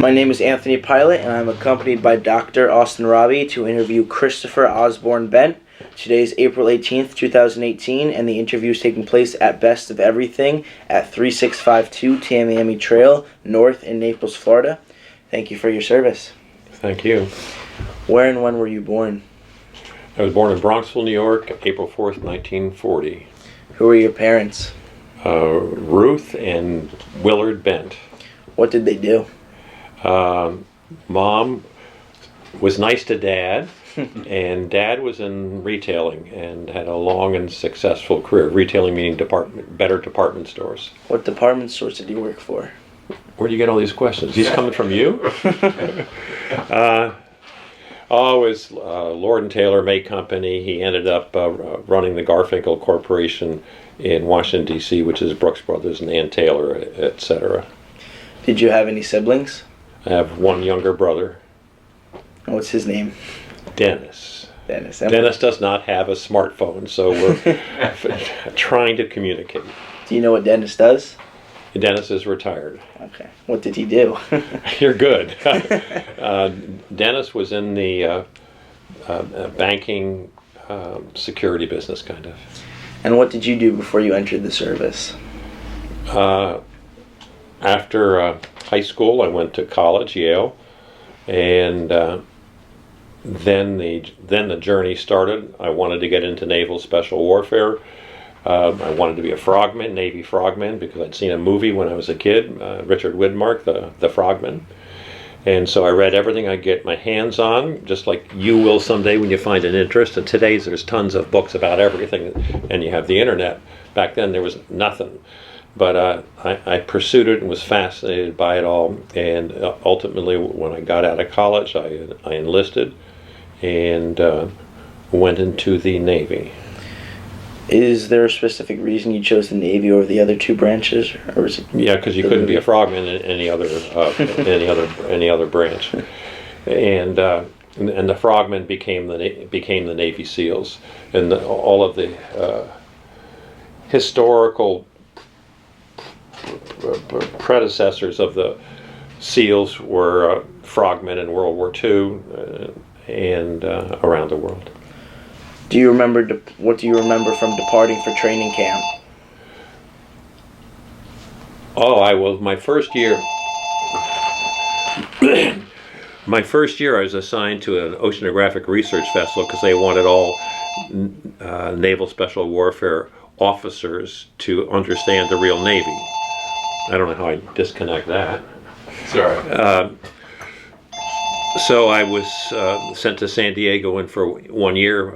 My name is Anthony Pilot, and I'm accompanied by Dr. Austin Robbie to interview Christopher Osborn Bent. Today is April 18th, 2018, and the interview is taking place at Best of Everything at 3652 Tamiami Trail, North in Naples, Florida. Thank you for your service. Thank you. Where and when were you born? I was born in Bronxville, New York, April 4th, 1940. Who were your parents? Ruth and Willard Bent. What did they do? Mom was nice to Dad, and Dad was in retailing and had a long and successful career. Retailing meaning better department stores. What department stores did you work for? Where do you get all these questions? These coming from you? It was Lord & Taylor May Company. He ended up running the Garfinkel Corporation in Washington, D.C., which is Brooks Brothers and Ann Taylor, etc. Did you have any siblings? I have one younger brother. What's his name? Dennis. Dennis. Dennis does not have a smartphone, so we're trying to communicate. Do you know what Dennis does? Dennis is retired. Okay. What did he do? You're good. Dennis was in the banking security business, kind of. And what did you do before you entered the service? After high school, I went to college, Yale, and then the journey started. I wanted to get into naval special warfare. I wanted to be a frogman, Navy frogman, because I'd seen a movie when I was a kid, Richard Widmark, the Frogman. And so I read everything I get my hands on, just like you will someday when you find an interest. And today's there's tons of books about everything, and you have the internet. Back then there was nothing. But I pursued it and was fascinated by it all. And ultimately, when I got out of college, I enlisted and went into the Navy. Is there a specific reason you chose the Navy over the other two branches, or is it? Yeah, because you couldn't be a frogman in any other branch, and the frogmen became the Navy SEALs, and all of the historical predecessors of the SEALs were frogmen in World War II and around the world. Do you remember what do you remember from departing for training camp? My first year. My first year, I was assigned to an oceanographic research vessel because they wanted all naval special warfare officers to understand the real Navy. I don't know how I disconnect that. Sorry. So I was sent to San Diego, and for 1 year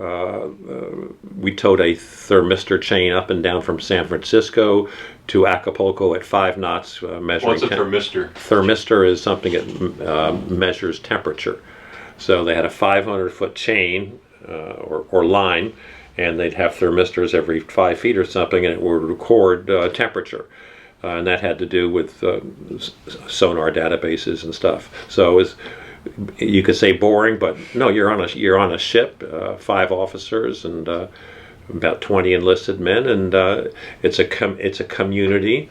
we towed a thermistor chain up and down from San Francisco to Acapulco at 5 knots measuring. What's a thermistor? Thermistor is something that measures temperature. So they had a 500-foot chain or line, and they'd have thermistors every 5 feet or something, and it would record temperature. And that had to do with sonar databases and stuff. So it was, you could say boring, but no, you're on a ship, 5 officers and about 20 enlisted men, and it's a community,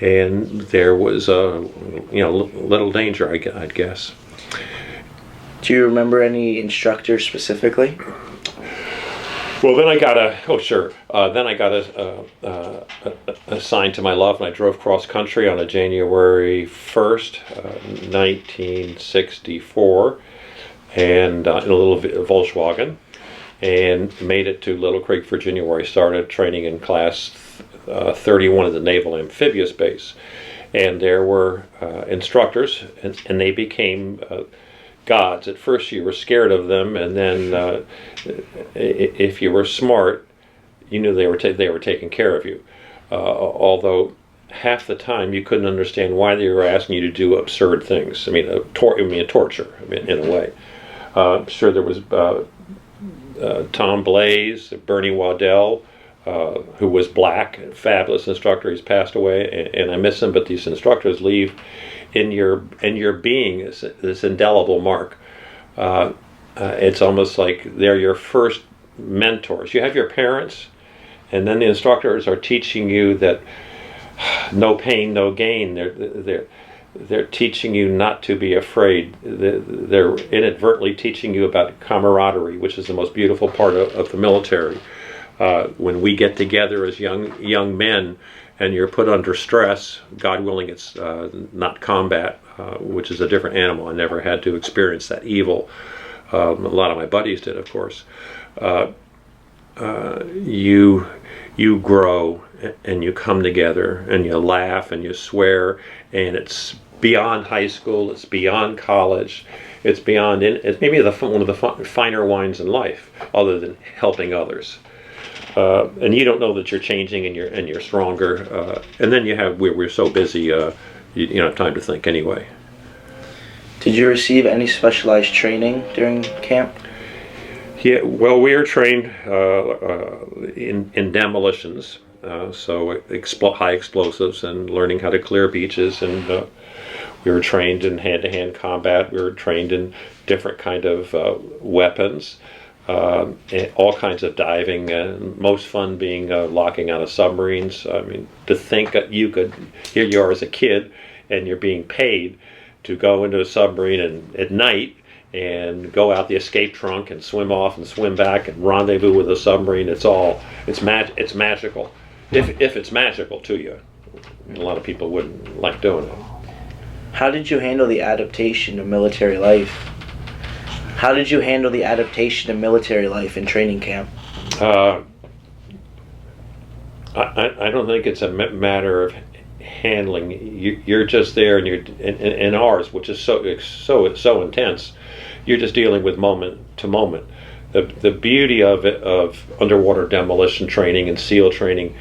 and there was little danger, I'd guess. Do you remember any instructor specifically? Well, then I got assigned to my love, and I drove cross country on a January 1st, 1964, and in a little Volkswagen, and made it to Little Creek, Virginia, where I started training in class 31 at the Naval Amphibious Base. And there were instructors, and they became gods. At first you were scared of them, and then if you were smart, you knew they were taking care of you. Although half the time you couldn't understand why they were asking you to do absurd things. I mean, torture. In a way. Sure, there was Tom Blaze, Bernie Waddell, who was black, a fabulous instructor. He's passed away, and I miss him. But these instructors leave in your being this indelible mark. It's almost like they're your first mentors. You have your parents, and then the instructors are teaching you that no pain, no gain. they're teaching you not to be afraid. They're inadvertently teaching you about camaraderie, which is the most beautiful part of the military. When we get together as young men, and you're put under stress, God willing, it's not combat, which is a different animal. I never had to experience that evil. A lot of my buddies did, of course. You grow and you come together and you laugh and you swear, and it's beyond high school, it's beyond college, it's beyond, it's maybe one of the finer wines in life, other than helping others. And you don't know that you're changing and you're stronger. And then we're so busy, you don't have time to think anyway. Did you receive any specialized training during camp? Yeah, well, we are trained in demolitions, so high explosives, and learning how to clear beaches, and we were trained in hand-to-hand combat. We were trained in different kind of weapons, and all kinds of diving. Most fun being locking out of submarines. I mean, to think that here you are as a kid, and you're being paid to go into a submarine at night and go out the escape trunk and swim off and swim back and rendezvous with a submarine. It's magical. If it's magical to you. A lot of people wouldn't like doing it. How did you handle the adaptation of military life? How did you handle the adaptation of military life in training camp? I don't think it's a matter of handling. You're just there, and in ours, which is so intense, you're just dealing with moment to moment. The beauty of it, of underwater demolition training and SEAL training,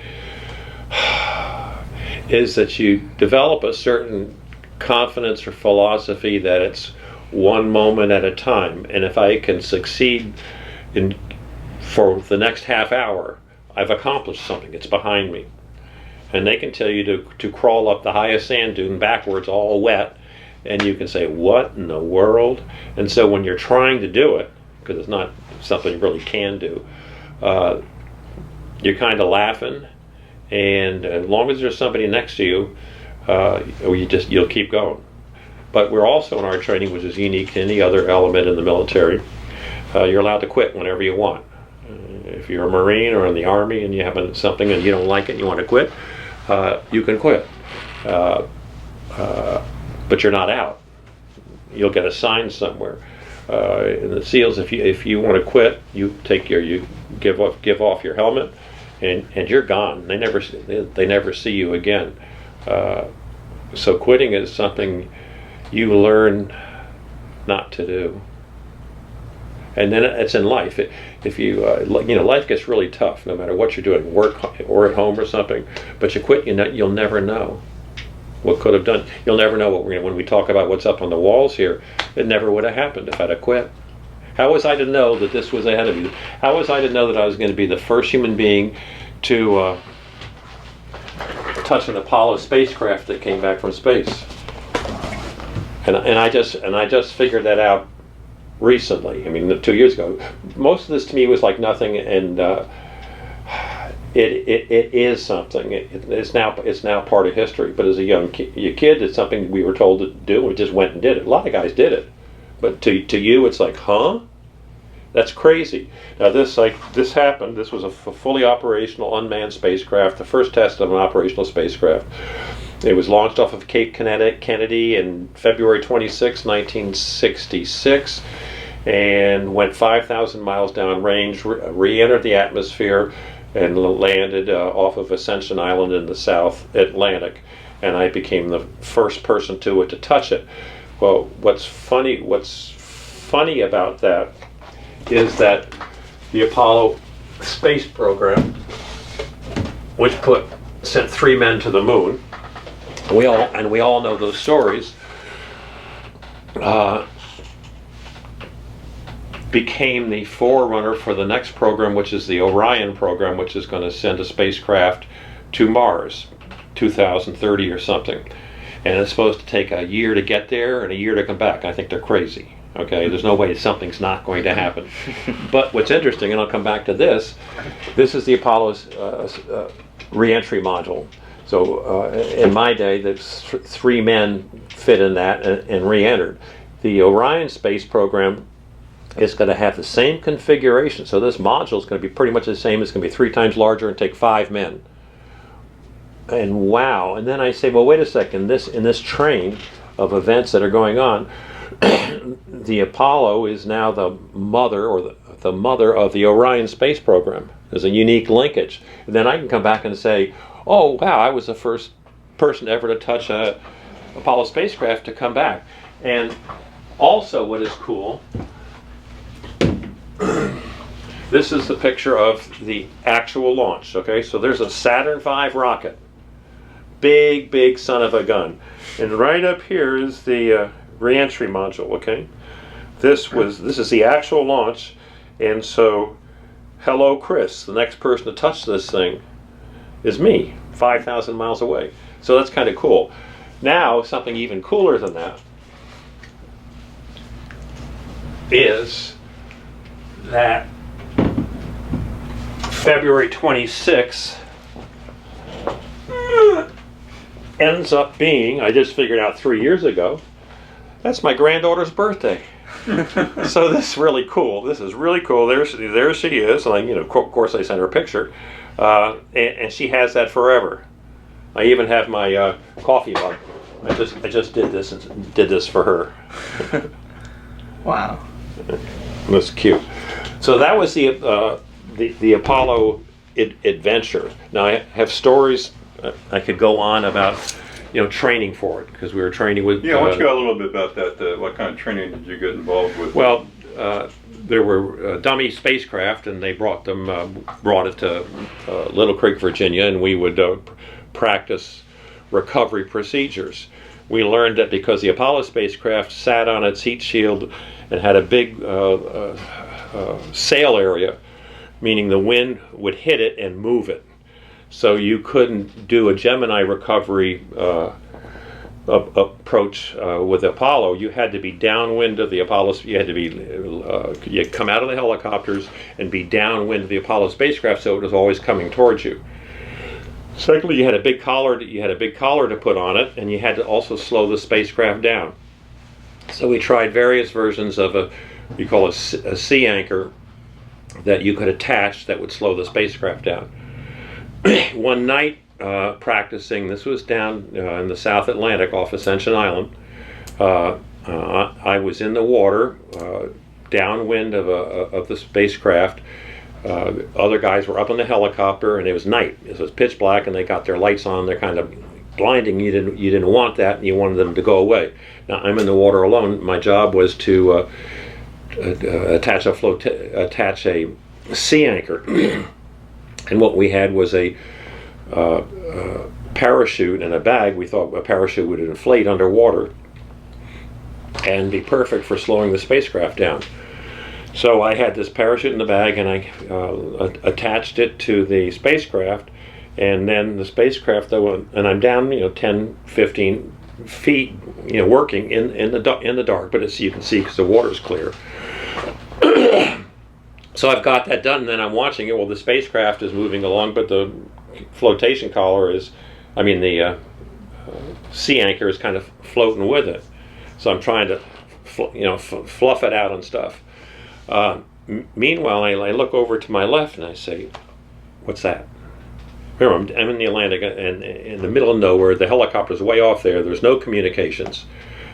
is that you develop a certain confidence or philosophy that it's one moment at a time, and if I can succeed for the next half hour, I've accomplished something. It's behind me. And they can tell you to crawl up the highest sand dune backwards, all wet, and you can say, what in the world? And so when you're trying to do it, because it's not something you really can do, you're kind of laughing, and as long as there's somebody next to you, you'll keep going. But we're also in our training, which is unique to any other element in the military, you're allowed to quit whenever you want. If you're a Marine or in the Army and you have something and you don't like it and you want to quit, you can quit. But you're not out. You'll get assigned somewhere. In the SEALs, if you want to quit, you give off your helmet, and you're gone. They never see you again. So quitting is something you learn not to do. And then it's in life. If you life gets really tough, no matter what you're doing, work or at home or something. But you quit, you'll never know what could have done. You'll never know when we talk about what's up on the walls here. It never would have happened if I'd have quit. How was I to know that this was ahead of you? How was I to know that I was going to be the first human being to touch an Apollo spacecraft that came back from space? And I just figured that out recently. I mean, 2 years ago. Most of this to me was like nothing, and it is something. It's now part of history. But as a young kid, it's something we were told to do. We just went and did it. A lot of guys did it, but to you, it's like, huh? That's crazy. Now this happened. This was a fully operational unmanned spacecraft. The first test of an operational spacecraft. It was launched off of Cape Kennedy in February 26, 1966, and went 5,000 miles downrange, re-entered the atmosphere, and landed off of Ascension Island in the South Atlantic. And I became the first person to touch it. Well, what's funny about that is that the Apollo space program, which sent 3 men to the moon. We all know those stories. Became the forerunner for the next program, which is the Orion program, which is going to send a spacecraft to Mars, 2030 or something. And it's supposed to take a year to get there and a year to come back. I think they're crazy. Okay, there's no way something's not going to happen. But what's interesting, and I'll come back to this is the Apollo's re-entry module. So in my day, three men fit in that and re-entered. The Orion space program is going to have the same configuration. So this module is going to be pretty much the same. It's going to be 3 times larger and take 5 men. And wow! And then I say, well, wait a second. In this train of events that are going on, the Apollo is now the mother, or the mother of the Orion space program. There's a unique linkage. And then I can come back and say, oh wow, I was the first person ever to touch a Apollo spacecraft to come back. And also, what is cool, this is the picture of the actual launch. Okay, so there's a Saturn V rocket, big son of a gun, and right up here is the re-entry module. Okay, this is the actual launch, and so hello Chris, the next person to touch this thing is me, 5,000 miles away. So that's kind of cool. Now something even cooler than that is that February 26th ends up being, I just figured out 3 years ago, that's my granddaughter's birthday. So this is really cool. This is really cool. There she is. And of course I sent her a picture, and she has that forever. I even have my coffee mug. I just did this for her. Wow. That's cute. So that was the Apollo adventure. Now I have stories I could go on about training for it, because we were training with. Yeah, why don't you go a little bit about that? What kind of training did you get involved with? Well, there were dummy spacecraft, and they brought it to Little Creek, Virginia, and we would practice recovery procedures. We learned that because the Apollo spacecraft sat on its heat shield and had a big sail area, meaning the wind would hit it and move it. So you couldn't do a Gemini recovery approach with Apollo. You had to be downwind of the Apollo. You had to be you'd come out of the helicopters and be downwind of the Apollo spacecraft, so it was always coming towards you. Secondly, you had a big collar to put on it, and you had to also slow the spacecraft down. So we tried various versions of a sea anchor that you could attach that would slow the spacecraft down. One night practicing, this was down in the South Atlantic off Ascension Island. I was in the water, downwind of the spacecraft. Other guys were up in the helicopter, and it was night. It was pitch black, and they got their lights on. They're kind of blinding. You didn't want that, and you wanted them to go away. Now I'm in the water alone. My job was to attach a sea anchor. And what we had was a parachute and a bag. We thought a parachute would inflate underwater and be perfect for slowing the spacecraft down. So I had this parachute in the bag, and I attached it to the spacecraft, and then the spacecraft, and I'm down 10, 15 feet, working in the dark, but you can see because the water's clear. So I've got that done, and then I'm watching it. Well, the spacecraft is moving along, but the flotation collar the sea anchor is kind of floating with it. So I'm trying to, fluff it out and stuff. Meanwhile, I look over to my left and I say, "What's that?" Remember, I'm in the Atlantic and in the middle of nowhere. The helicopter's way off there. There's no communications,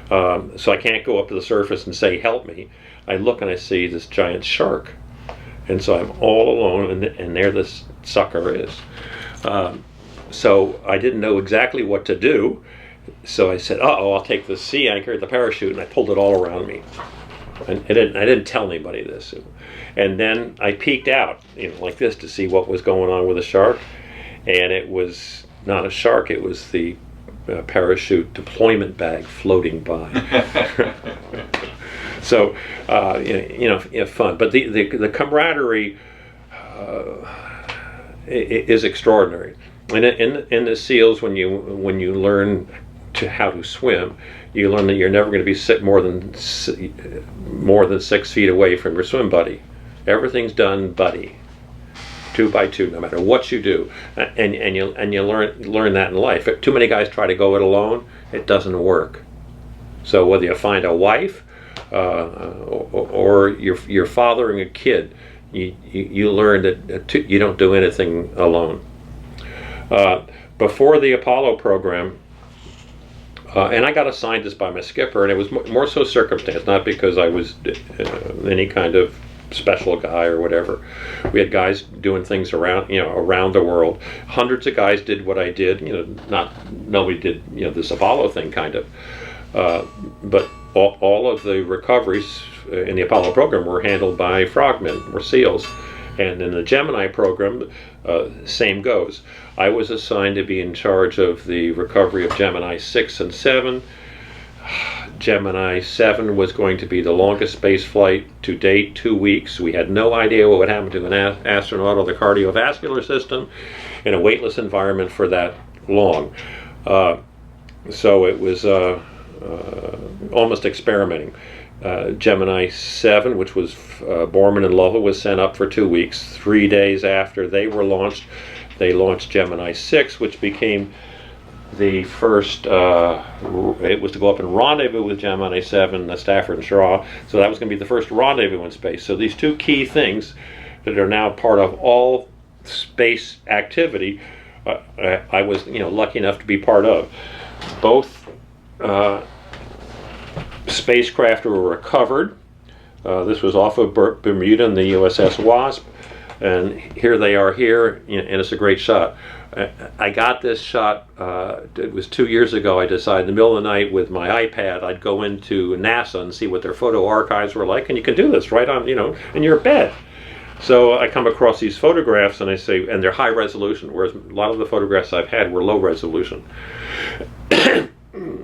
so I can't go up to the surface and say, "Help me." I look and I see this giant shark. And so I'm all alone, and there this sucker is. So I didn't know exactly what to do. So I said, I'll take the sea anchor, the parachute, and I pulled it all around me. And I didn't tell anybody this. And then I peeked out, like this, to see what was going on with the shark. And it was not a shark, it was the parachute deployment bag floating by. So, fun. But the camaraderie is extraordinary. And in the SEALs, when you learn how to swim, you learn that you're never going to be more than 6 feet away from your swim buddy. Everything's done buddy. 2 by 2, no matter what you do, and you learn that in life. If too many guys try to go it alone, it doesn't work. So whether you find a wife or you're fathering a kid, you learn that you don't do anything alone. Before the Apollo program, and I got assigned this by my skipper, and it was more so circumstance, not because I was any kind of special guy or whatever. We had guys doing things around the world. Hundreds of guys did what I did. Nobody did this Apollo thing kind of. But all of the recoveries in the Apollo program were handled by frogmen or SEALs. And in the Gemini program, same goes. I was assigned to be in charge of the recovery of Gemini 6 and 7. Gemini 7 was going to be the longest space flight to date, 2 weeks. We had no idea what would happen to an astronaut or the cardiovascular system in a weightless environment for that long. So it was almost experimenting. Gemini 7, which was Borman and Lovell, was sent up for 2 weeks. 3 days after they were launched, they launched Gemini 6, which became the first, it was to go up and rendezvous with Gemini 7, Stafford and Shaw, so that was going to be the first rendezvous in space. So these two key things that are now part of all space activity, I was lucky enough to be part of. Both spacecraft were recovered. This was off of Bermuda in the USS Wasp, and here they are here, and it's a great shot. I got this shot, it was 2 years ago. I decided in the middle of the night with my iPad I'd go into NASA and see what their photo archives were like, and you can do this right on, in your bed. So I come across these photographs and I say, and they're high resolution, whereas a lot of the photographs I've had were low resolution.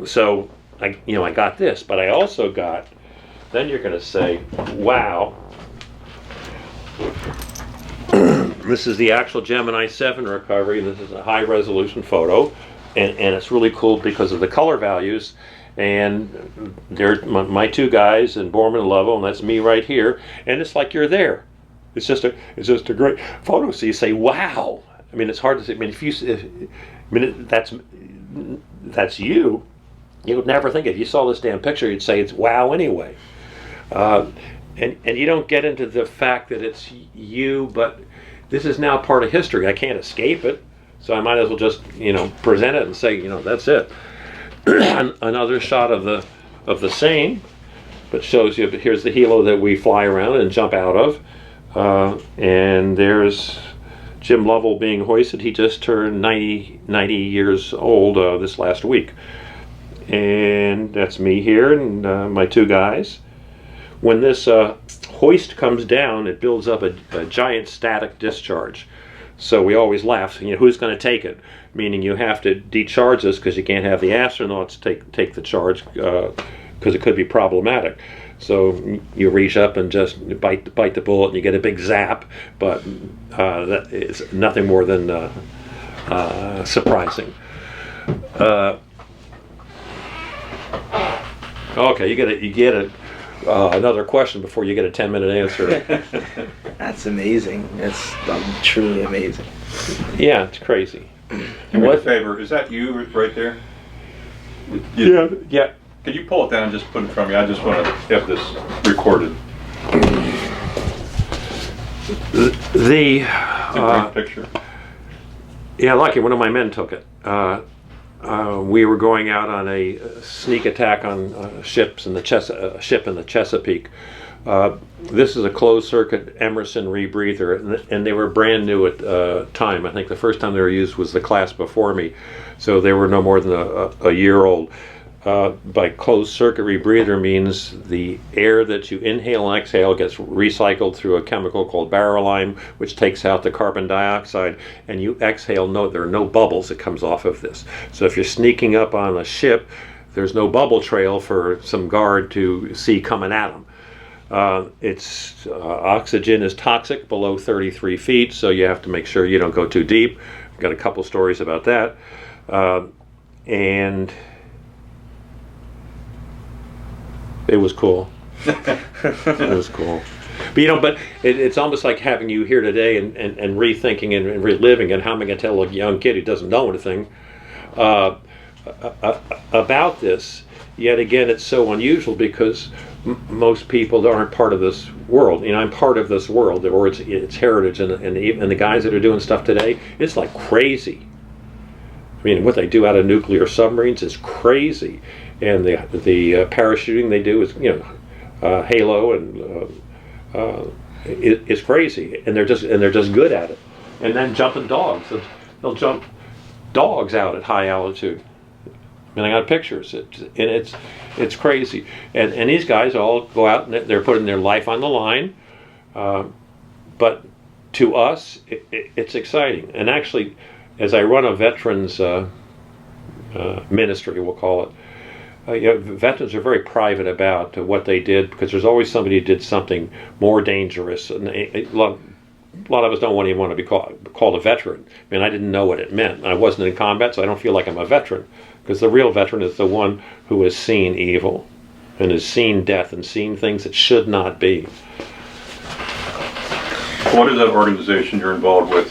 So I got this, but I also got, then you're going to say, wow, this is the actual Gemini 7 recovery. This is a high resolution photo, and it's really cool because of the color values. And they're my two guys, and Borman and Lovell, and that's me right here. And it's like you're there. It's just a great photo. So you say, wow. I mean, it's hard to say. I mean, that's you. You would never think it. If you saw this damn picture, you'd say it's wow anyway. And you don't get into the fact that it's you, but this is now part of history. I can't escape it, so I might as well just present it and say that's it. Another shot of the same, but shows you. But here's the helo that we fly around and jump out of, and there's Jim Lovell being hoisted. He just turned 90 years old this last week. And that's me here and my two guys. When this hoist comes down, it builds up a giant static discharge. So we always laugh, who's going to take it? Meaning you have to decharge this because you can't have the astronauts take the charge because it could be problematic. So you reach up and just bite the bullet and you get a big zap, but that is nothing more than surprising. Okay, you get another question before you get a 10-minute answer. That's amazing. That's truly amazing. Yeah, it's crazy. Do me a favor, is that you right there? Yeah. Could you pull it down and just put it from me? I just want to have this recorded. It's a great picture. Yeah, lucky one of my men took it. We were going out on a sneak attack on ship in the Chesapeake. This is a closed circuit Emerson rebreather, and they were brand new at the time. I think the first time they were used was the class before me, so they were no more than a year old. By closed circuit rebreather means the air that you inhale and exhale gets recycled through a chemical called barrelime, which takes out the carbon dioxide, and you exhale. There are no bubbles that comes off of this. So if you're sneaking up on a ship, there's no bubble trail for some guard to see coming at them. Oxygen is toxic below 33 feet, so you have to make sure you don't go too deep. I've got a couple stories about that. And it was cool. It was cool. But it's almost like having you here today and rethinking and reliving. And how am I going to tell a young kid who doesn't know anything about this? Yet again, it's so unusual because most people aren't part of this world. I'm part of this world, or its heritage, and the guys that are doing stuff today, it's like crazy. I mean, what they do out of nuclear submarines is crazy, and the parachuting they do is Halo and is crazy, and they're just good at it. And then jumping dogs, they'll jump dogs out at high altitude. I mean, I got pictures, it's crazy. And these guys all go out and they're putting their life on the line, but to us, it's exciting. And actually, as I run a veterans ministry, we'll call it, veterans are very private about what they did, because there's always somebody who did something more dangerous. And a lot of us don't even want to be called a veteran. I mean, I didn't know what it meant. I wasn't in combat, so I don't feel like I'm a veteran. Because the real veteran is the one who has seen evil and has seen death and seen things that should not be. What is that organization you're involved with?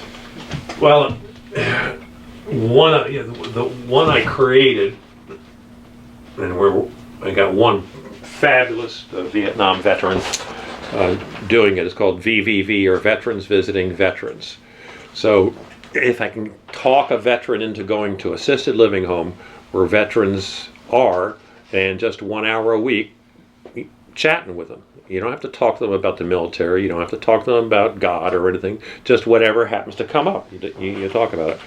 Well, the one I created, and I got one fabulous Vietnam veteran doing it. It's called VVV, or Veterans Visiting Veterans. So if I can talk a veteran into going to assisted living home where veterans are, and just 1 hour a week chatting with them. You don't have to talk to them about the military. You don't have to talk to them about God or anything. Just whatever happens to come up, you talk about it.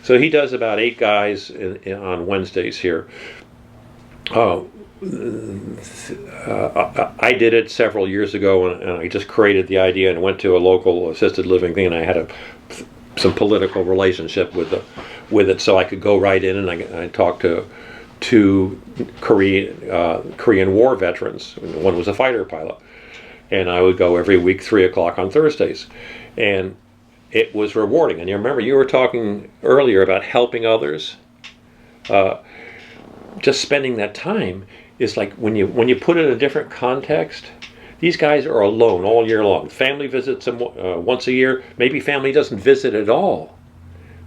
So he does about 8 guys on Wednesdays here. I did it several years ago, and I just created the idea and went to a local assisted living thing, and I had some political relationship with it, so I could go right in and I talked to 2 Korean War veterans. One was a fighter pilot, and I would go every week 3 o'clock on Thursdays, and it was rewarding. And you remember you were talking earlier about helping others. Just spending that time is like when you put it in a different context. These guys are alone all year long. Family visits them once a year. Maybe family doesn't visit at all.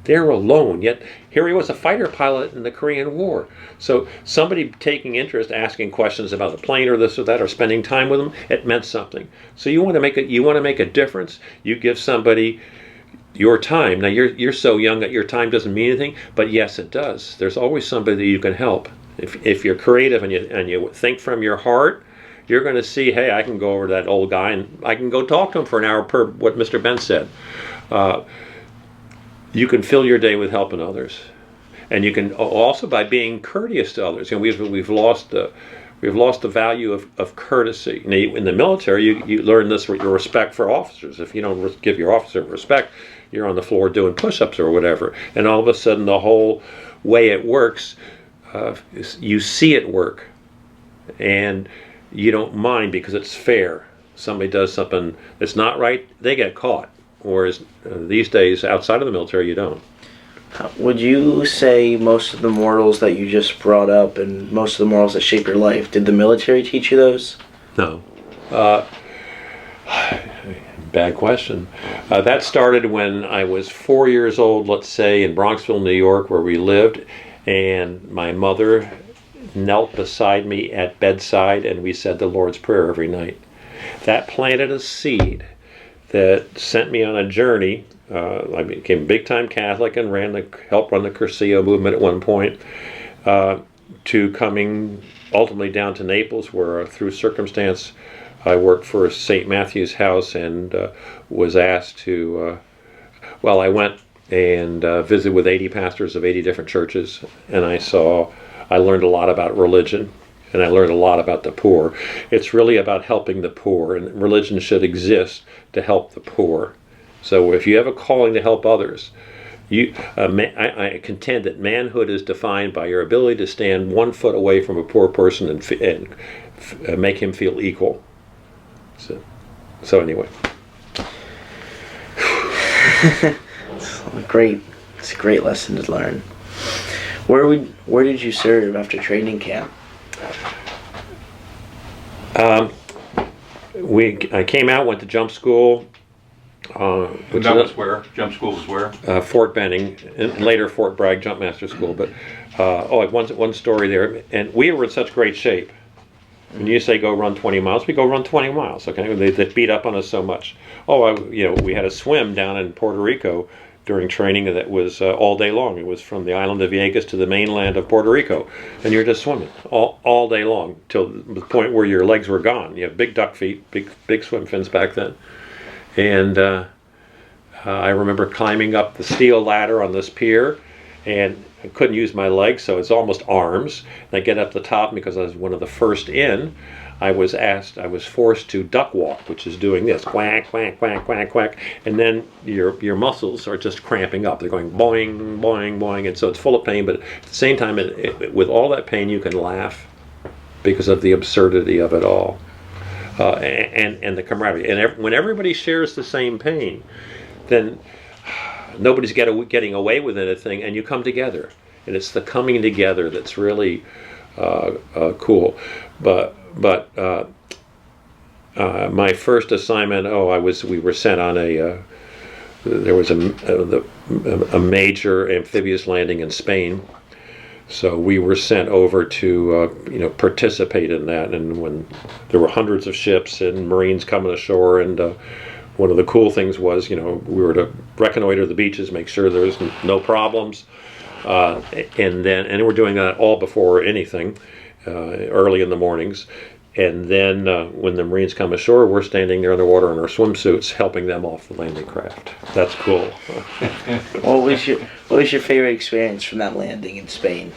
They're alone. Yet here he was, a fighter pilot in the Korean War. So somebody taking interest, asking questions about the plane or this or that, or spending time with them, it meant something. So you want to make a difference. You give somebody your time. Now you're so young that your time doesn't mean anything, but yes, it does. There's always somebody that you can help. If you're creative and you think from your heart, you're going to see, hey, I can go over to that old guy and I can go talk to him for an hour per what Mr. Ben said. You can fill your day with helping others, and you can also by being courteous to others. We've lost the value of courtesy. In the military, you learn this with your respect for officers. If you don't give your officer respect, you're on the floor doing push-ups or whatever, and all of a sudden the whole way it works, you see it work, and you don't mind because it's fair. Somebody does something that's not right, they get caught. Whereas these days, outside of the military, you don't. Would you say most of the morals that you just brought up and most of the morals that shape your life, did the military teach you those? No. Bad question. That started when I was 4 years old, let's say, in Bronxville, New York, where we lived, and my mother knelt beside me at bedside, and we said the Lord's Prayer every night. That planted a seed that sent me on a journey. I became a big-time Catholic and helped run the Cursillo movement at one point, to coming ultimately down to Naples, where through circumstance I worked for St. Matthew's House and was asked to, I went and visited with 80 pastors of 80 different churches, and I learned a lot about religion, and I learned a lot about the poor. It's really about helping the poor, and religion should exist to help the poor. So if you have a calling to help others, I contend that manhood is defined by your ability to stand 1 foot away from a poor person and make him feel equal. So anyway. It's a great lesson to learn. Where did you serve after training camp? I came out, went to jump school. And that was where? Jump school was where? Fort Benning, and later Fort Bragg Jump Master School. But one story there, and we were in such great shape. When you say go run 20 miles, we go run 20 miles. Okay, they beat up on us so much. We had a swim down in Puerto Rico during training that was all day long. It was from the island of Vieques to the mainland of Puerto Rico, and you're just swimming all day long till the point where your legs were gone. You have big duck feet, big swim fins back then. And I remember climbing up the steel ladder on this pier, and I couldn't use my legs, so it's almost arms. And I get up the top, because I was one of the first in, I was forced to duck walk, which is doing this, quack, quack, quack, quack, quack, and then your muscles are just cramping up. They're going boing, boing, boing, and so it's full of pain, but at the same time, with all that pain, you can laugh because of the absurdity of it all. And the camaraderie. And when everybody shares the same pain, then nobody's getting away with anything, and you come together. And it's the coming together that's really cool. But my first assignment, we were sent on there was a major amphibious landing in Spain. So we were sent over to participate in that, and when there were hundreds of ships and Marines coming ashore, and one of the cool things was we were to reconnoiter the beaches, make sure there was no problems, and we're doing that all before anything, early in the mornings, and then when the Marines come ashore, we're standing there underwater in our swimsuits, helping them off the landing craft. That's cool. What was your favorite experience from that landing in Spain?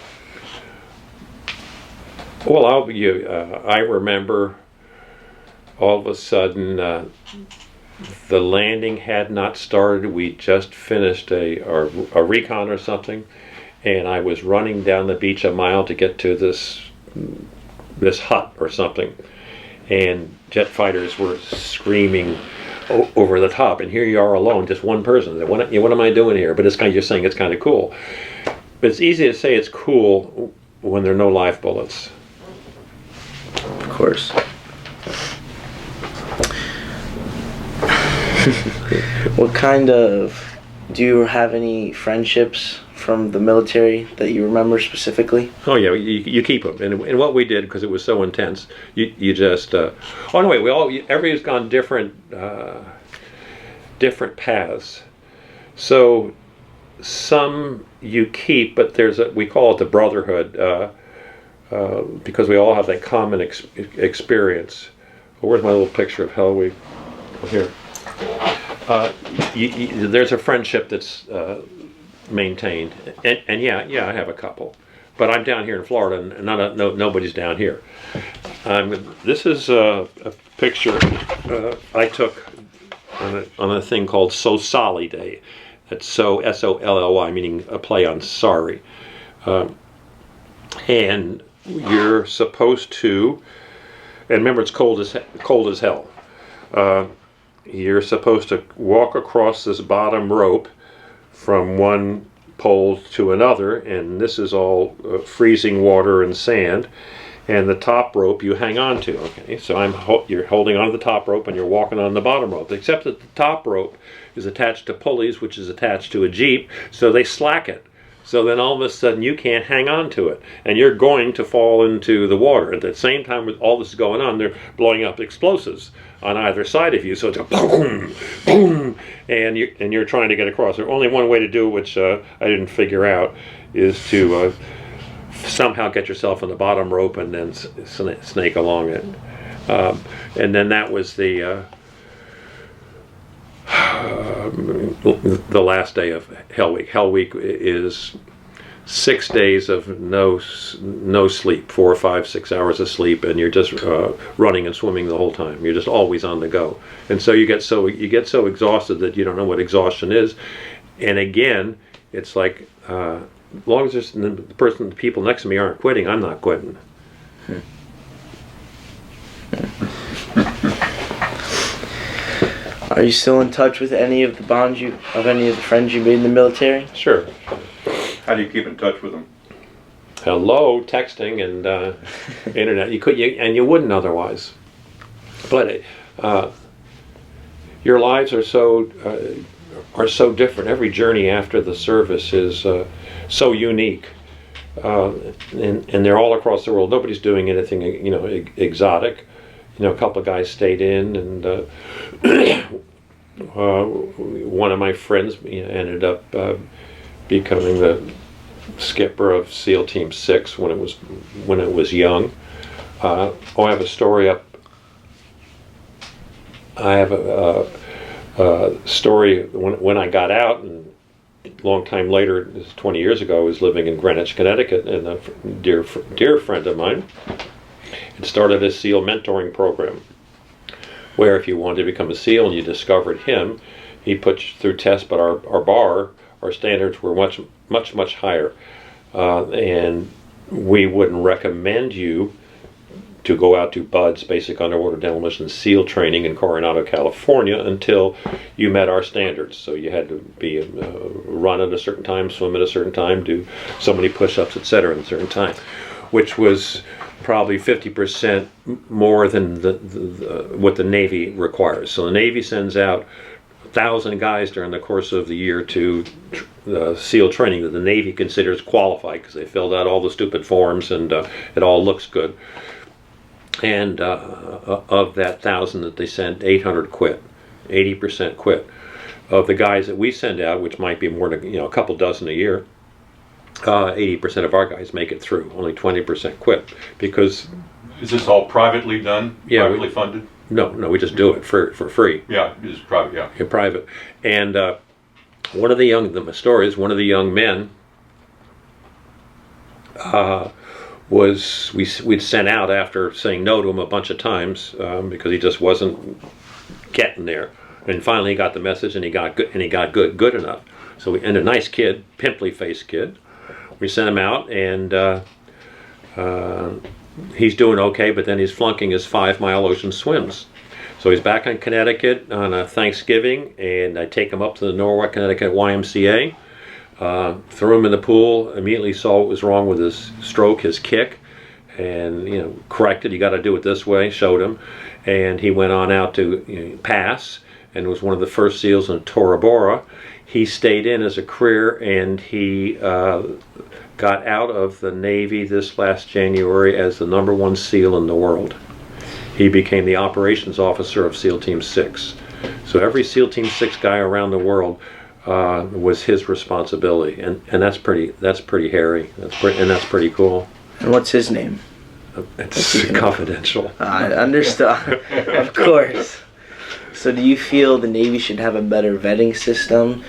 Well, I remember all of a sudden the landing had not started. We just finished a recon or something, and I was running down the beach a mile to get to this hut or something, and jet fighters were screaming over the top, and here you are alone, just one person. What am I doing here? But you're saying it's kind of cool. But it's easy to say it's cool when there are no live bullets. Of course. Do you have any friendships from the military that you remember specifically? Oh yeah, you keep them. And what we did, because it was so intense, you just everybody's gone different paths. So some you keep, but we call it the brotherhood, because we all have that common experience. Where's my little picture of Hellweek? Here. There's a friendship that's maintained, and yeah, I have a couple, but I'm down here in Florida, and nobody's down here. This is a picture I took on a thing called So Solly Day. That's so SOLLY, meaning a play on sorry, and you're supposed to, and remember it's cold as hell. You're supposed to walk across this bottom rope from one pole to another, and this is all freezing water and sand, and the top rope you hang on to. Okay, so you're holding on to the top rope, and you're walking on the bottom rope, except that the top rope is attached to pulleys, which is attached to a Jeep, so they slack it. So then all of a sudden you can't hang on to it, and you're going to fall into the water. At the same time with all this going on, they're blowing up explosives on either side of you, so it's a boom, boom, and you're trying to get across. There's only one way to do it, which I didn't figure out, is to somehow get yourself on the bottom rope and then snake along it. And then that was the last day of Hell Week. Hell Week is 6 days of no sleep, 4 or 5, 6 hours of sleep, and you're just running and swimming the whole time. You're just always on the go, and so you get so exhausted that you don't know what exhaustion is. And again, it's like as long as the people next to me aren't quitting, I'm not quitting. Are you still in touch with any of the friends you made in the military? Sure. How do you keep in touch with them? Hello, texting and internet. You wouldn't otherwise. But your lives are so different. Every journey after the service is so unique, and they're all across the world. Nobody's doing anything, exotic. A couple of guys stayed in, and one of my friends ended up becoming the skipper of SEAL Team 6 when it was young. I have a story up. I have a story when I got out, and a long time later, this is 20 years ago, I was living in Greenwich, Connecticut, and a dear friend of mine had started a SEAL mentoring program where if you wanted to become a SEAL and you discovered him, he put you through tests, but our standards were much higher, and we wouldn't recommend you to go out to BUDS, Basic Underwater Demolition SEAL training in Coronado, California, until you met our standards. So you had to be run at a certain time, swim at a certain time, do so many push-ups, etc. at a certain time, which was probably 50% more than what the Navy requires. So the Navy sends out 1,000 guys during the course of the year to SEAL training that the Navy considers qualified because they filled out all the stupid forms and it all looks good. And of that 1,000 that they sent, 800 quit. 80% quit. Of the guys that we send out, which might be more than a couple dozen a year, 80% of our guys make it through. Only 20% quit because. Is this all privately done? Yeah, privately funded? No, we just do it for free. Yeah, it's private. Yeah, in private. And one of the young men we'd sent out after saying no to him a bunch of times because he just wasn't getting there. And finally, he got the message, and he got good enough. So and a nice kid, pimply faced kid. We sent him out, and he's doing okay, but then he's flunking his 5-mile ocean swims. So he's back in Connecticut on a Thanksgiving, and I take him up to the Norwalk, Connecticut YMCA. Threw him in the pool, immediately saw what was wrong with his stroke, his kick, and corrected. You got to do it this way. Showed him, and he went on out to pass, and was one of the first SEALs in Tora Bora. He stayed in as a career, and he got out of the Navy this last January as the #1 SEAL in the world. He became the operations officer of SEAL Team 6. So every SEAL Team 6 guy around the world was his responsibility, and that's pretty hairy. That's pretty cool. And what's his name? It's confidential. I understand, of course. So do you feel the Navy should have a better vetting system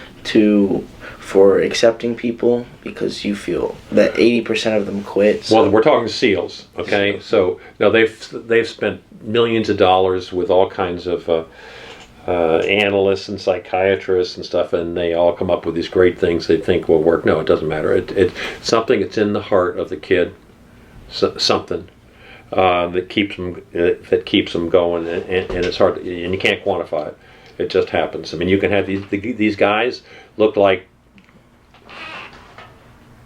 for accepting people, because you feel that 80% of them quit? So. Well, we're talking SEALs, okay? So now they've spent millions of dollars with all kinds of analysts and psychiatrists and stuff, and they all come up with these great things they think will work. No, it doesn't matter. It's something that's in the heart of the kid, something that keeps them going, and it's hard, and you can't quantify it. It just happens. I mean, you can have these guys look like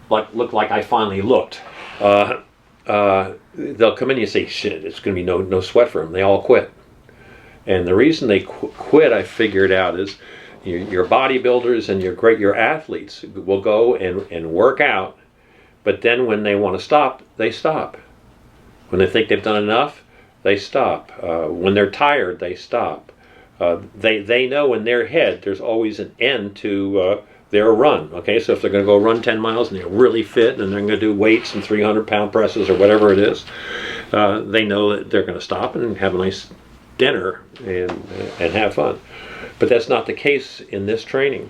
I finally looked. They'll come in and you say, shit, it's going to be no sweat for them. They all quit. And the reason they quit, I figured out, is your bodybuilders and your athletes will go and work out, but then when they want to stop, they stop. When they think they've done enough, they stop. When they're tired, they stop. They know in their head there's always an end to their run. Okay, so if they're going to go run 10 miles and they're really fit and they're going to do weights and 300-pound presses or whatever it is, they know that they're going to stop and have a nice dinner and have fun. But that's not the case in this training.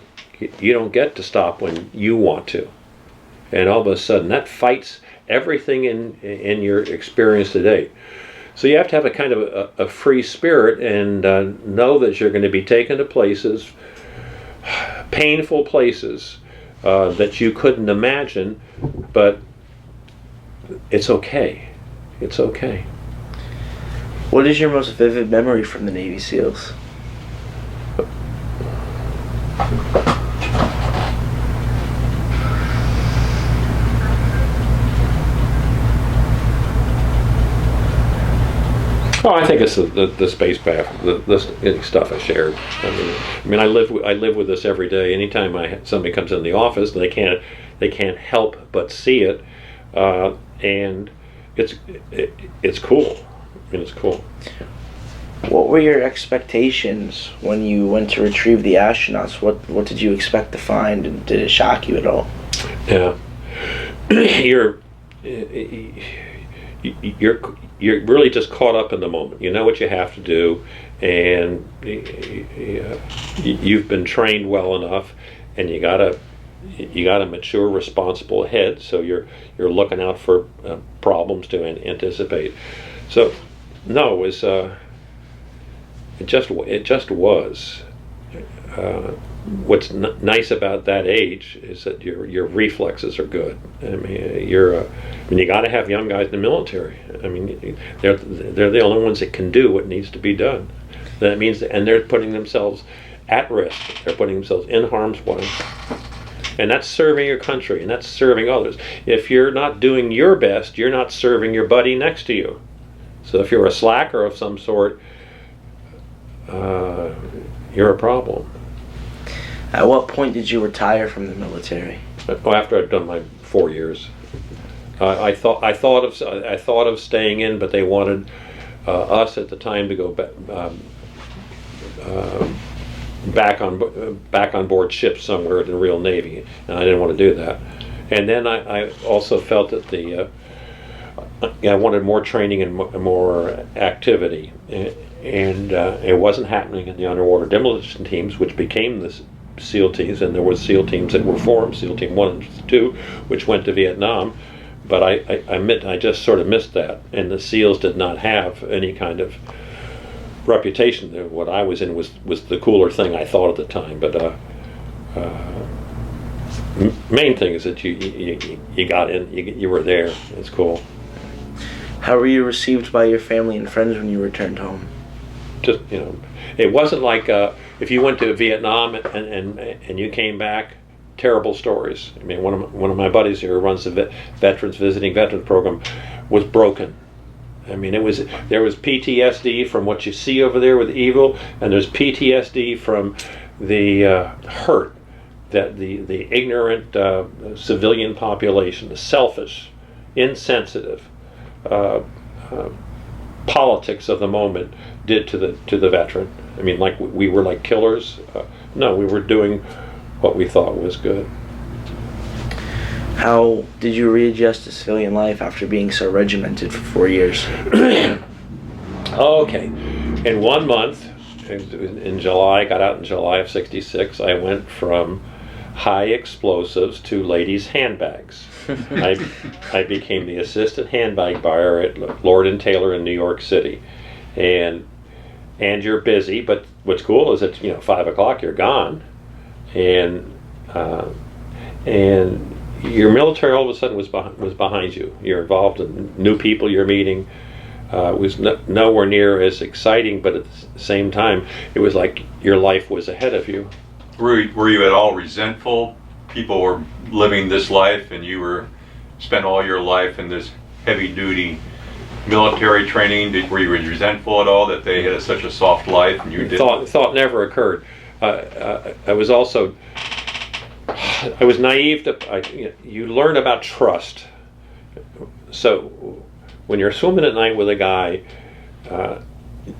You don't get to stop when you want to, and all of a sudden that fights everything in your experience today. So you have to have a kind of a free spirit and know that you're going to be taken to places, painful places that you couldn't imagine, but it's okay. It's okay. What is your most vivid memory from the Navy SEALs? Oh, I think it's the space craft, the stuff I shared. I mean, I live with this every day. Anytime somebody comes in the office, they can't help but see it, and it's cool. I mean, it's cool. What were your expectations when you went to retrieve the astronauts? What did you expect to find, and did it shock you at all? Yeah, you're really just caught up in the moment. You know what you have to do, and you've been trained well enough, and you got a mature, responsible head. So you're looking out for problems to anticipate. So no, it was it just was. What's nice about that age is that your reflexes are good. I mean, you got to have young guys in the military. I mean, they're the only ones that can do what needs to be done. That means, and they're putting themselves at risk. They're putting themselves in harm's way, and that's serving your country, and that's serving others. If you're not doing your best, you're not serving your buddy next to you. So if you're a slacker of some sort, you're a problem. At what point did you retire from the military? After I'd done my 4 years, I thought of staying in, but they wanted us at the time to go back on board ships somewhere in the real Navy, and I didn't want to do that. And then I also felt that I wanted more training and more activity, and it wasn't happening in the underwater demolition teams, which became the SEAL teams, and there were SEAL teams that were formed, SEAL Team 1 and 2, which went to Vietnam. But I just sort of missed that, and the SEALs did not have any kind of reputation. What I was in was the cooler thing, I thought at the time. But main thing is that you got in, you were there. It's cool. How were you received by your family and friends when you returned home? Just, it wasn't like if you went to Vietnam and you came back, terrible stories. I mean, one of my buddies here who runs the Visiting Veterans program was broken. I mean, there was PTSD from what you see over there with evil, and there's PTSD from the hurt that the ignorant civilian population, the selfish, insensitive politics of the moment did to the veteran. I mean, like we were like killers. No, we were doing what we thought was good. How did you readjust to civilian life after being so regimented for 4 years? Okay, in 1 month, in July, I got out in July of '66. I went from high explosives to ladies' handbags. I became the assistant handbag buyer at Lord & Taylor in New York City, and you're busy. But what's cool is that 5 o'clock you're gone, and your military all of a sudden was behind you. You're involved in new people you're meeting. It was nowhere near as exciting, but at the same time, it was like your life was ahead of you. Were you at all resentful? People were living this life, and you spent all your life in this heavy-duty military training. Were you resentful at all that they had such a soft life and you didn't? Thought never occurred. I was naive. You learn about trust. So when you're swimming at night with a guy,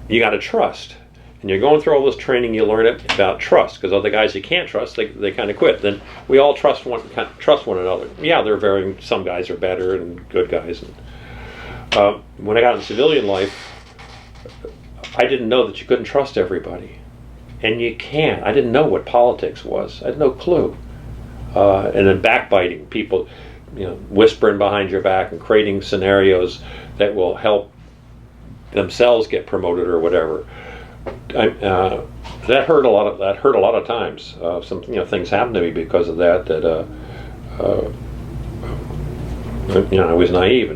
you got to trust. And you're going through all this training, you learn about trust, because other guys you can't trust, they kind of quit. Then we all trust one another. Yeah, some guys are better and good guys. And, when I got into civilian life, I didn't know that you couldn't trust everybody, and you can't. I didn't know what politics was. I had no clue. And then backbiting, people, whispering behind your back and creating scenarios that will help themselves get promoted or whatever. That hurt a lot of times. Some things happened to me because of that. I was naive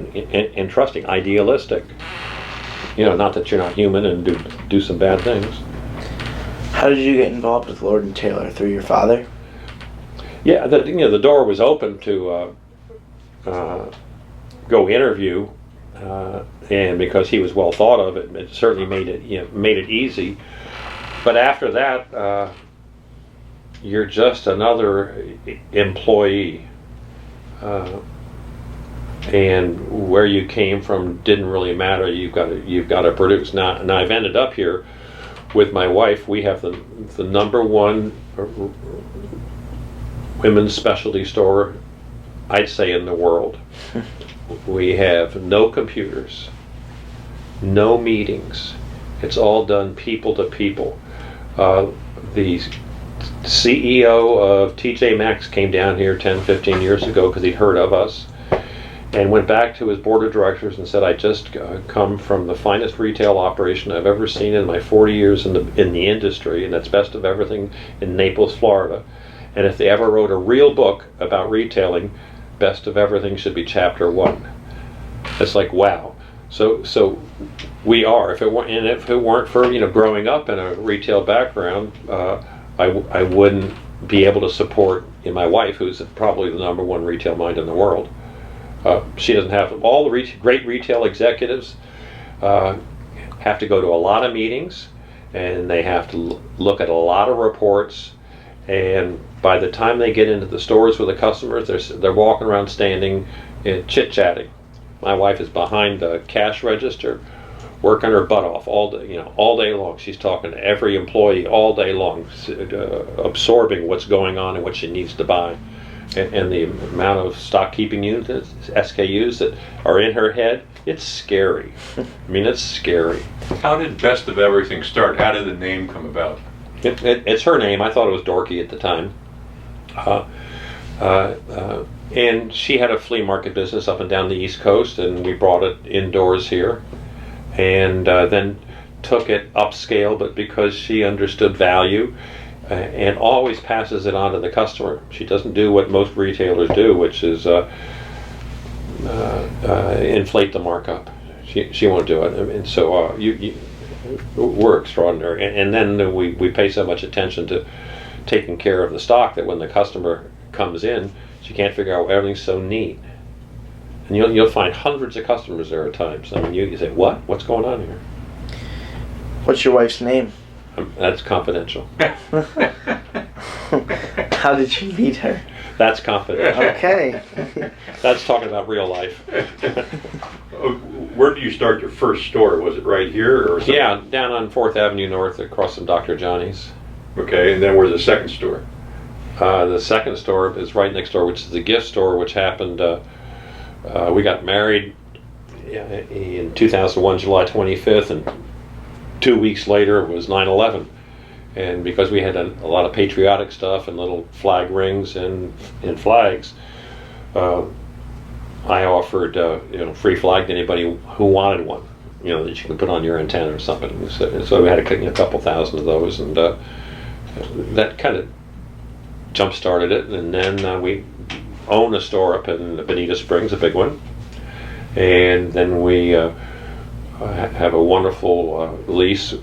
and trusting, idealistic. Not that you're not human and do some bad things. How did you get involved with Lord & Taylor? Through your father? Yeah, the door was open to go interview, and because he was well thought of, it certainly made it easy. But after that, you're just another employee, and where you came from didn't really matter. You've got to produce. Now, and I've ended up here with my wife. We have the #1 women's specialty store, I'd say, in the world. We have no computers, no meetings. It's all done people to people. The CEO of TJ Maxx came down here 10, 15 years ago because he'd heard of us, and went back to his board of directors and said, I just come from the finest retail operation I've ever seen in my 40 years in the industry, and that's Best of Everything in Naples, Florida. And if they ever wrote a real book about retailing, Best of Everything should be chapter 1. It's like, wow. So we are. If it weren't for growing up in a retail background, I wouldn't be able to support my wife, who's probably the #1 retail mind in the world. She doesn't have all the great retail executives have to go to a lot of meetings, and they have to look at a lot of reports, and by the time they get into the stores with the customers, they're walking around standing and chit-chatting. My wife is behind the cash register, working her butt off all day long. She's talking to every employee all day long, absorbing what's going on and what she needs to buy. And the amount of stock keeping units, SKUs, that are in her head, it's scary. I mean, it's scary. How did Best of Everything start? How did the name come about? It's her name. I thought it was dorky at the time. And she had a flea market business up and down the East Coast, and we brought it indoors here, and then took it upscale, but because she understood value, and always passes it on to the customer. She doesn't do what most retailers do, which is inflate the markup. She won't do it. I mean, so we're extraordinary. And then we pay so much attention to taking care of the stock that when the customer comes in, she can't figure out why everything's so neat. And you'll find hundreds of customers there at times. I mean, you say, what? What's going on here? What's your wife's name? That's confidential. How did you meet her? That's confidential. Okay. That's talking about real life. Where did you start your first store? Was it right here or something? Yeah, down on 4th Avenue North across from Dr. Johnny's. Okay, and then where's the second store? The second store is right next door, which is the gift store, which happened, we got married in 2001, July 25th, and 2 weeks later was 9/11. And because we had a lot of patriotic stuff and little flag rings and flags, I offered free flag to anybody who wanted one, that you could put on your antenna or something. So we had a couple thousand of those, and that kind of jump started it. And then we own a store up in Bonita Springs, a big one, and then we have a wonderful lease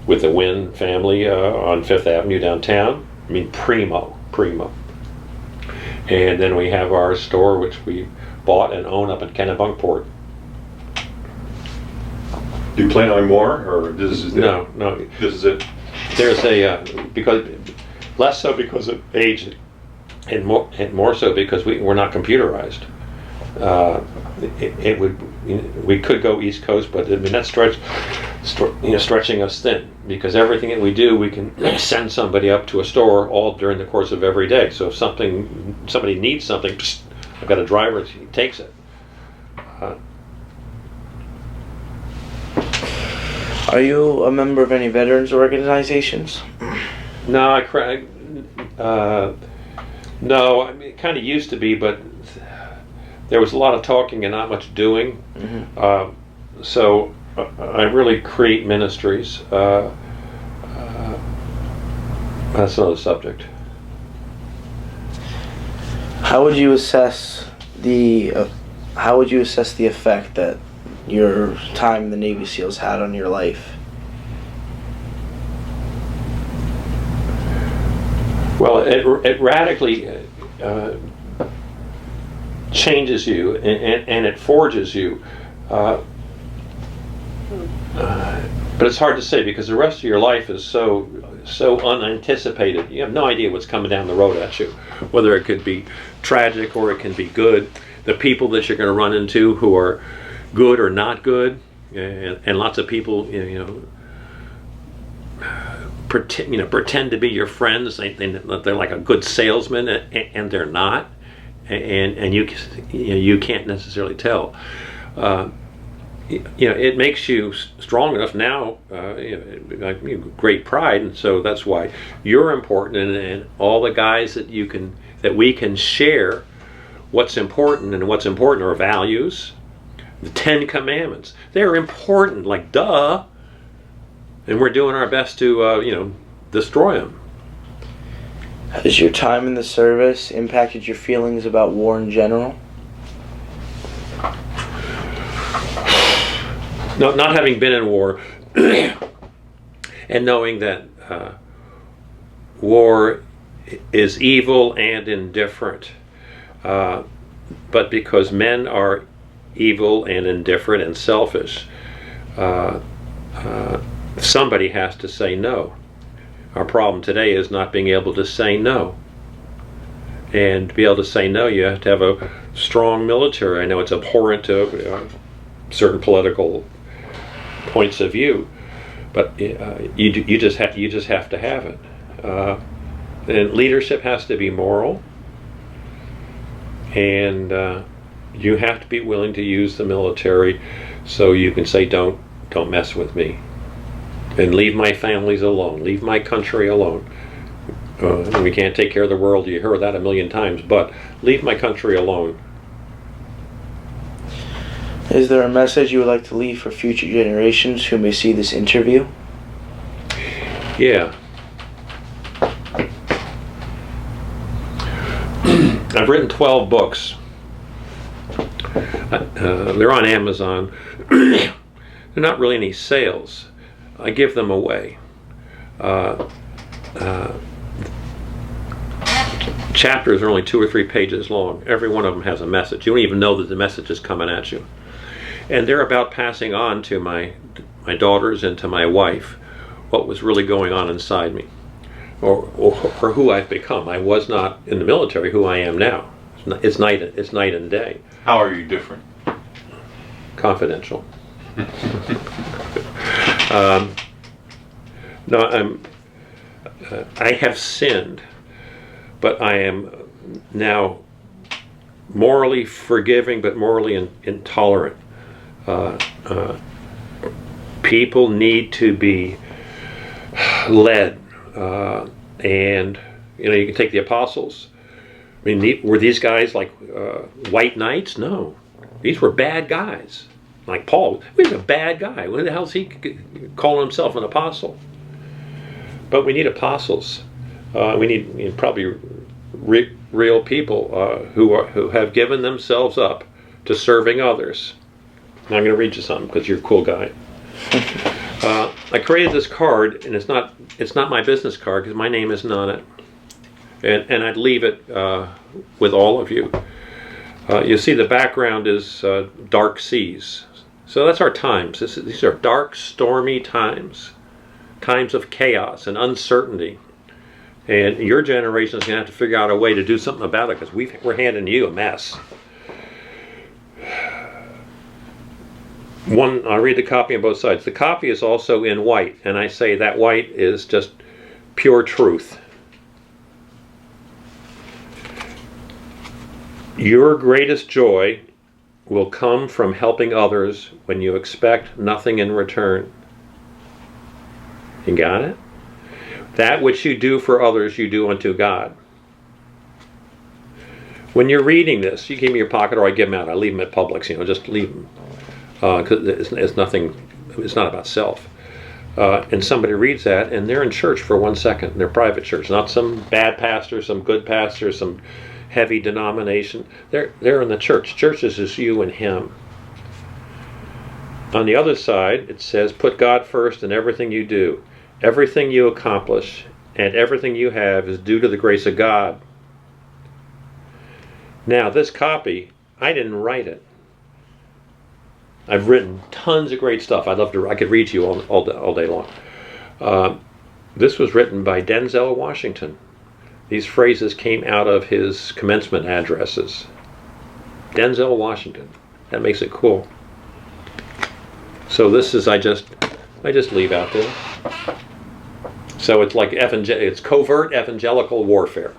with the Wynn family on 5th Avenue downtown. I mean, primo. And then we have our store, which we bought and own up in Kennebunkport. Do you plan on more, or this is it? No. This is it. There's because less so because of age, and more so because we're not computerized. We could go East Coast, but I mean that's stretching us thin, because everything that we do, we can send somebody up to a store all during the course of every day. So if somebody needs something, I've got a driver, he takes it. Are you a member of any veterans organizations? No, no. I mean, it kind of used to be, but there was a lot of talking and not much doing. Mm-hmm. So I really create ministries. That's another subject. How would you assess the effect that your time in the Navy SEALs had on your life? Well, it radically changes you, and it forges you. Uh, but it's hard to say because the rest of your life is so unanticipated. You have no idea what's coming down the road at you, whether it could be tragic or it can be good. The people that you're going to run into who are good or not good, and lots of people, pretend to be your friends. They're like a good salesman, and they're not, and you can't necessarily tell. It makes you strong enough now, great pride, and so that's why you're important, and all the guys that we can share what's important, and what's important are values. The 10 Commandments, they're important, like duh, and we're doing our best to destroy them. Has your time in the service impacted your feelings about war in general? No, not having been in war and knowing that war is evil and indifferent, but because men are evil and indifferent and selfish, somebody has to say no. Our problem today is not being able to say no. And to be able to say no, you have to have a strong military. I know it's abhorrent to certain political points of view, but you just have to have it. And leadership has to be moral, and you have to be willing to use the military so you can say don't mess with me, and leave my families alone, leave my country alone. We can't take care of the world. You heard that a million times, but leave my country alone. Is there a message you would like to leave for future generations who may see this interview? Yeah. I've written 12 books. They're on Amazon. They're not really any sales. I give them away. Chapters are only 2 or 3 pages long. Every one of them has a message. You don't even know that the message is coming at you. And they're about passing on to my daughters and to my wife what was really going on inside me, or who I've become. I was not in the military who I am now. It's night and day. How are you different? Confidential. No, I have sinned, but I am now morally forgiving, but morally intolerant. People need to be led, and you can take the apostles. I mean, were these guys like white knights? No, these were bad guys. Like Paul, he was a bad guy. When the hell is he calling himself an apostle? But we need apostles. We need probably real people who have given themselves up to serving others. Now I'm going to read you something because you're a cool guy. I created this card, and it's not my business card because my name isn't on it, and I'd leave it with all of you. You see the background is dark seas, so that's our times. These are dark, stormy times of chaos and uncertainty, and your generation is going to have to figure out a way to do something about it because we're handing you a mess. I'll read the copy on both sides. The copy is also in white, and I say that white is just pure truth. Your greatest joy will come from helping others when you expect nothing in return. You got it? That which you do for others, you do unto God. When you're reading this, you keep them in your pocket, or I give them out. I leave them at Publix. Just leave them. Because it's nothing. It's not about self. And somebody reads that, and they're in church for 1 second. They're private church, not some bad pastor, some good pastor, some heavy denomination. They're in the church. Church is just you and him. On the other side, it says, put God first in everything you do. Everything you accomplish and everything you have is due to the grace of God. Now, this copy, I didn't write it. I've written tons of great stuff. I could read to you all day long. This was written by Denzel Washington. These phrases came out of his commencement addresses. Denzel Washington. That makes it cool. So this is I just leave out there. So it's like it's covert evangelical warfare.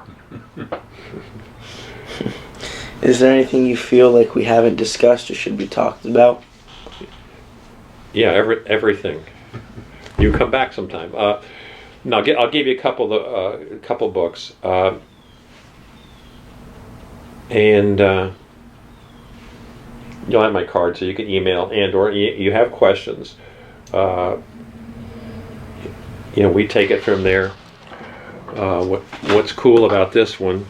Is there anything you feel like we haven't discussed or should be talked about? Yeah, everything. You come back sometime. No, I'll give you a couple books, and you'll have my card, so you can email or you have questions. We take it from there. What's cool about this one?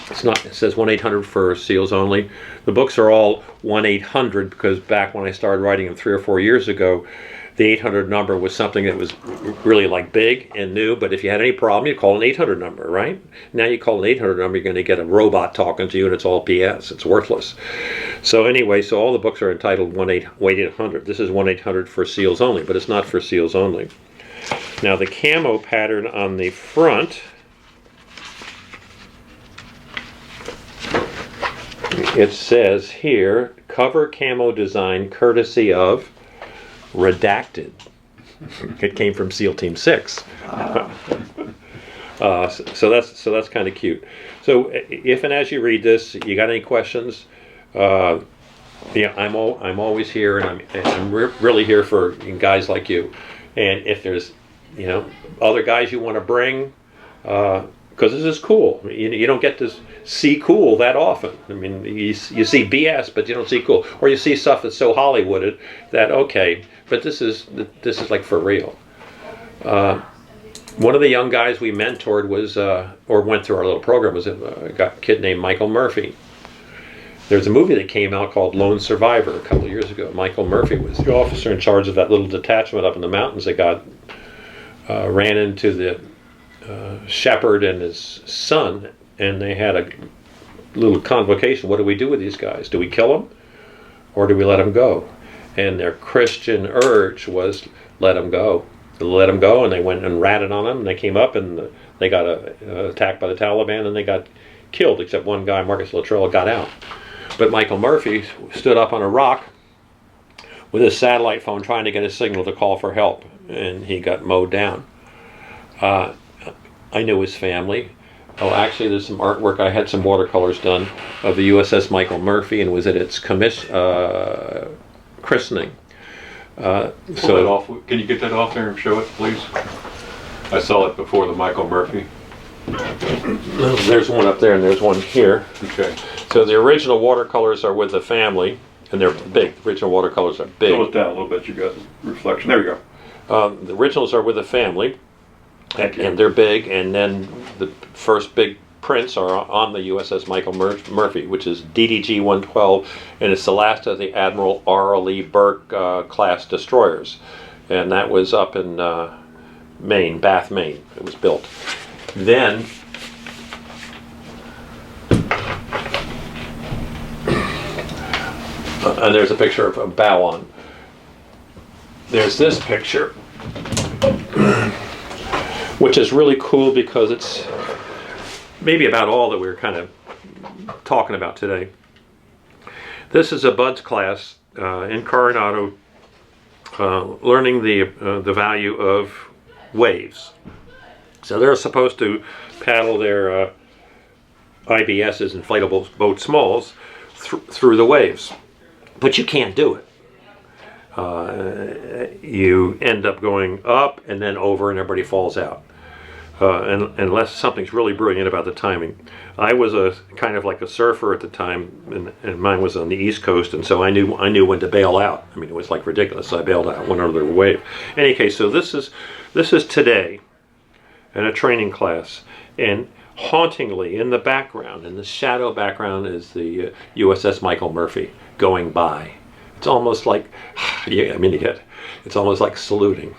It says 1-800 for seals only. The books are all 1-800 because back when I started writing them 3 or 4 years ago, the 800 number was something that was really like big and new, but if you had any problem, you call an 800 number, right? Now you call an 800 number, you're going to get a robot talking to you, and it's all BS. It's worthless. So anyway, all the books are entitled 1-800. This is 1-800 for seals only, but it's not for seals only. Now the camo pattern on the front, it says here, cover camo design courtesy of Redacted. It came from SEAL Team 6. So that's kind of cute. So if and as you read this, you got any questions? I'm always here, and I'm really here for guys like you. And if there's other guys you want to bring, because this is cool. You don't get to see cool that often. I mean, you see BS, but you don't see cool, or you see stuff that's so Hollywooded that okay, but this is like for real. One of the young guys we mentored was, or went through our little program, was a kid named Michael Murphy. There's a movie that came out called Lone Survivor a couple of years ago. Michael Murphy was the officer in charge of that little detachment up in the mountains that ran into the shepherd and his son, and they had a little convocation. What do we do with these guys? Do we kill them, or do we let them go? And their Christian urge was let them go. They let them go, and they went and ratted on them. And they came up, and they got attacked by the Taliban, and they got killed. Except one guy, Marcus Luttrell, got out. But Michael Murphy stood up on a rock with his satellite phone trying to get a signal to call for help, and he got mowed down. I knew his family. Oh, actually, there's some artwork. I had some watercolors done of the USS Michael Murphy, and was at its christening. Pull it off. Can you get that off there and show it, please? I saw it before the Michael Murphy. There's one up there, and there's one here. Okay. So the original watercolors are with the family, and they're big. The original watercolors are big. Pull it down a little bit. You got reflection. There you go. The originals are with the family, and they're big. And then the first big prints are on the USS Michael Murphy, which is DDG-112, and it's the last of the Admiral R.L. Lee Burke class destroyers, and that was up in Maine, Bath, Maine. It was built. Then and there's a picture of a bow on. There's this picture, which is really cool because it's maybe about all that we're kind of talking about today. This is a BUDS class in Coronado, learning the value of waves. So they're supposed to paddle their IBSs, inflatable boat smalls, through the waves. But you can't do it. You end up going up and then over, and everybody falls out. Unless something's really brilliant about the timing. I was a kind of like a surfer at the time, and mine was on the East Coast, and so I knew when to bail out. I mean, it was like ridiculous. So I bailed out, went under the wave. In any case, so this is today, in a training class, and hauntingly in the background, in the shadow background, is the USS Michael Murphy going by. It's almost like, it's almost like saluting.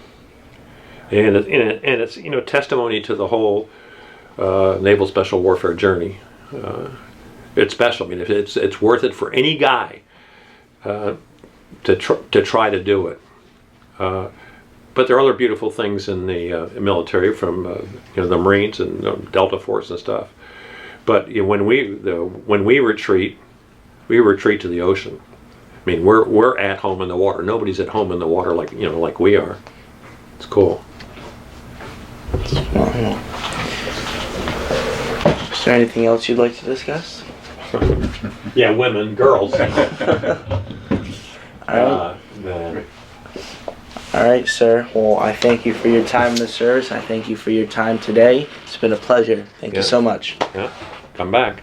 And it's testimony to the whole naval special warfare journey. It's special. I mean, it's worth it for any guy. to try to do it. But there are other beautiful things in the military, from the Marines and Delta Force and stuff. But when we retreat to the ocean. I mean, we're at home in the water. Nobody's at home in the water like we are. It's cool. Is there anything else you'd like to discuss? Yeah, women, girls. All right. All right, sir. Well, I thank you for your time in the service. I thank you for your time today. It's been a pleasure. Thank you so much. Yeah, come back.